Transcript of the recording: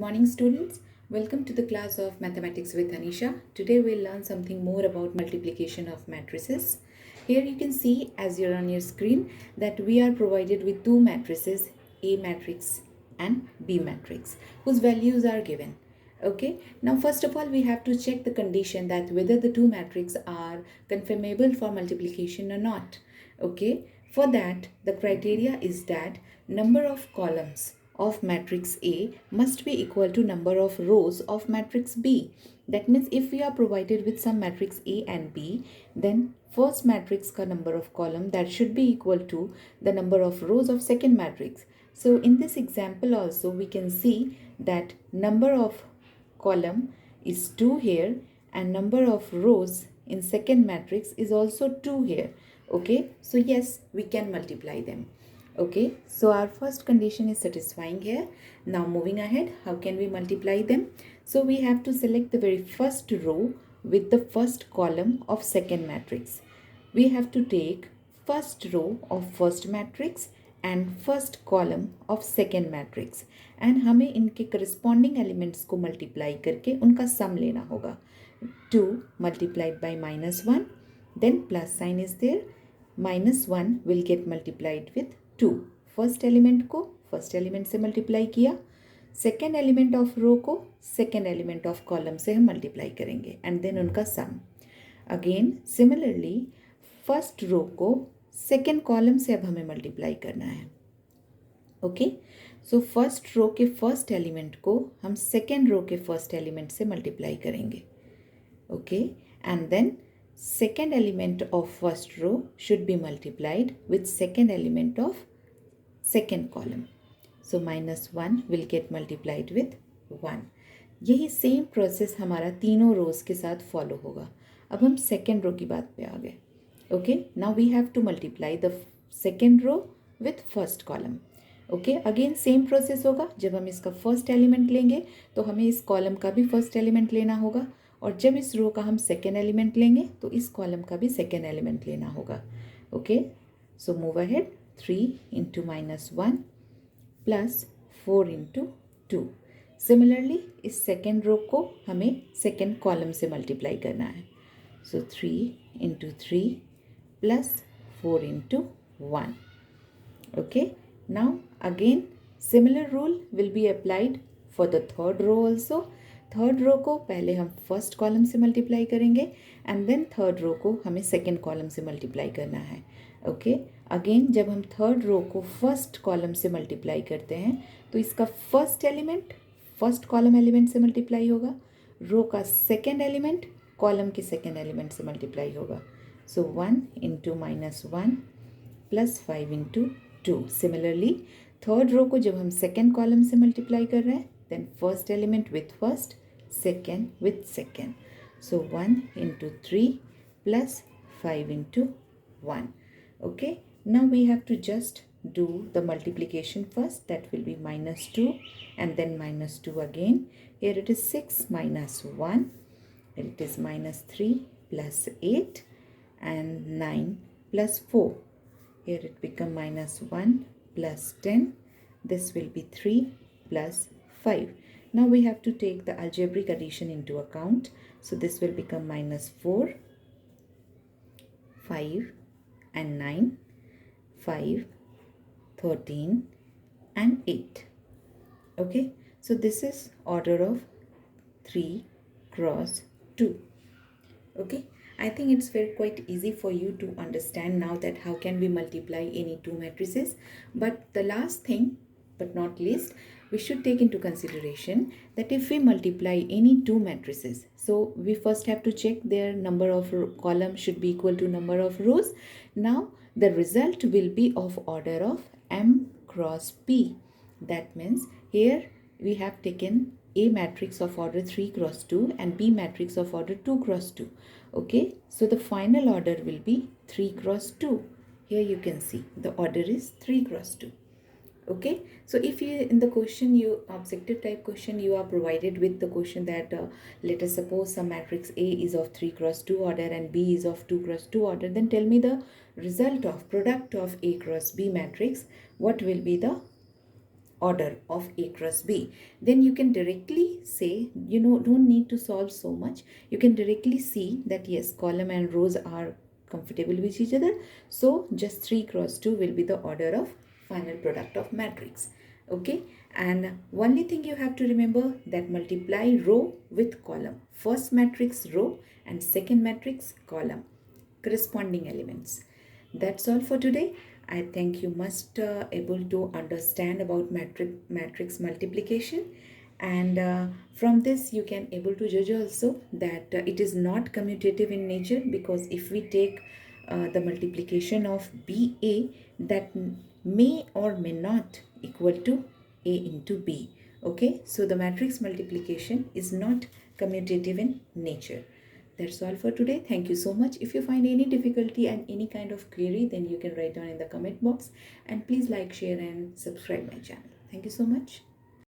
morning, students. Welcome to the class of Mathematics with Anisha. Today we'll learn something more about multiplication of matrices. Here you can see, as you're on your screen, that we are provided with two matrices, A matrix and B matrix, whose values are given. Okay, now first of all we have to check the condition that whether the two matrices are conformable for multiplication or not. Okay, for that the criteria is that number of columns of matrix A must be equal to number of rows of matrix B. That means if we are provided with some matrix A and B, then first matrix ka number of column that should be equal to the number of rows of second matrix. So in this example also we can see that number of column is 2 here and number of rows in second matrix is also 2 here. Okay, so yes, we can multiply them. Okay, so our first condition is satisfying here. Now moving ahead, how can we multiply them? So we have to select the very first row with the first column of second matrix. We have to take first row of first matrix and first column of second matrix and हमें इनके corresponding elements को multiply करके उनका sum लेना होगा. 2 multiplied by -1, then plus sign is there. -1 will get multiplied with 2. First element को first element से multiply किया, सेकेंड एलिमेंट ऑफ रो को सेकेंड एलिमेंट ऑफ कॉलम से हम मल्टीप्लाई करेंगे एंड देन उनका सम. अगेन सिमिलरली फर्स्ट रो को सेकेंड कॉलम से अब हमें मल्टीप्लाई करना है. ओके, सो फर्स्ट रो के फर्स्ट एलिमेंट को हम सेकेंड रो के फर्स्ट एलिमेंट से मल्टीप्लाई करेंगे. Okay, and then second element of first row should be multiplied with second element of second column. So -1 will get multiplied with 1. यही same process हमारा तीनों रोज के साथ फॉलो होगा. अब हम सेकेंड रो की बात पे आ गए. Okay, now we have to multiply the second row with first column. Okay, again same process होगा. जब हम इसका फर्स्ट एलिमेंट लेंगे तो हमें इस कॉलम का भी फर्स्ट एलिमेंट लेना होगा और जब इस रो का हम सेकेंड एलिमेंट लेंगे तो इस कॉलम का भी सेकेंड एलिमेंट लेना होगा. Okay, so move ahead. 3 into -1 plus 4 into 2. Similarly इस सेकेंड रो को हमें सेकेंड कॉलम से मल्टीप्लाई करना है. So 3 into 3 plus 4 into 1. Okay, now again similar rule will be applied for the third row also. Third row को पहले हम first column से मल्टीप्लाई करेंगे एंड देन थर्ड रो को हमें सेकेंड कॉलम से मल्टीप्लाई करना है. ओके, अगेन जब हम थर्ड रो को फर्स्ट कॉलम से मल्टीप्लाई करते हैं तो इसका first element first column element से मल्टीप्लाई होगा, रो का सेकेंड एलिमेंट कॉलम के सेकेंड एलिमेंट से मल्टीप्लाई होगा. So 1 into -1 plus 5 into 2. Similarly third row को जब हम सेकेंड कॉलम से मल्टीप्लाई कर रहे हैं then first element with first, second with second. So 1 into 3 plus 5 into 1. Okay, now we have to just do the multiplication first. That will be -2 and then -2 again. Here it is 6 minus 1. It is -3 plus 8 and 9 plus 4. Here it become -1 plus 10. This will be 3 plus 5. Now we have to take the algebraic addition into account. So this will become -4, 5 and 9, 5, 13 and 8. Okay, so this is order of 3 cross 2. Okay, I think it's very quite easy for you to understand now that how can we multiply any two matrices. But the last thing but not least, we should take into consideration that if we multiply any two matrices, so we first have to check their number of columns should be equal to number of rows. Now the result will be of order of m cross p. That means here we have taken A matrix of order 3 cross 2 and B matrix of order 2 cross 2. Okay, so the final order will be 3 cross 2. Here you can see the order is 3 cross 2. Okay, so if you in the question you objective type question you are provided with the question that let us suppose some matrix A is of 3 cross 2 order and B is of 2 cross 2 order, then tell me the result of product of A cross B matrix. What will be the order of A cross B, then you can directly say, don't need to solve so much. You can directly see that yes, column and rows are comfortable with each other. So just 3 cross 2 will be the order of final product of matrix. Okay, and only thing you have to remember that multiply row with column. First matrix row and second matrix column, corresponding elements. That's all for today. I think you must able to understand about matrix multiplication, and from this you can able to judge also that it is not commutative in nature, because if we take the multiplication of BA, that may or may not equal to A into B. Okay, so the matrix multiplication is not commutative in nature. That's all for today. Thank you so much. If you find any difficulty and any kind of query, then you can write down in the comment box, and please like, share and subscribe my channel. Thank you so much.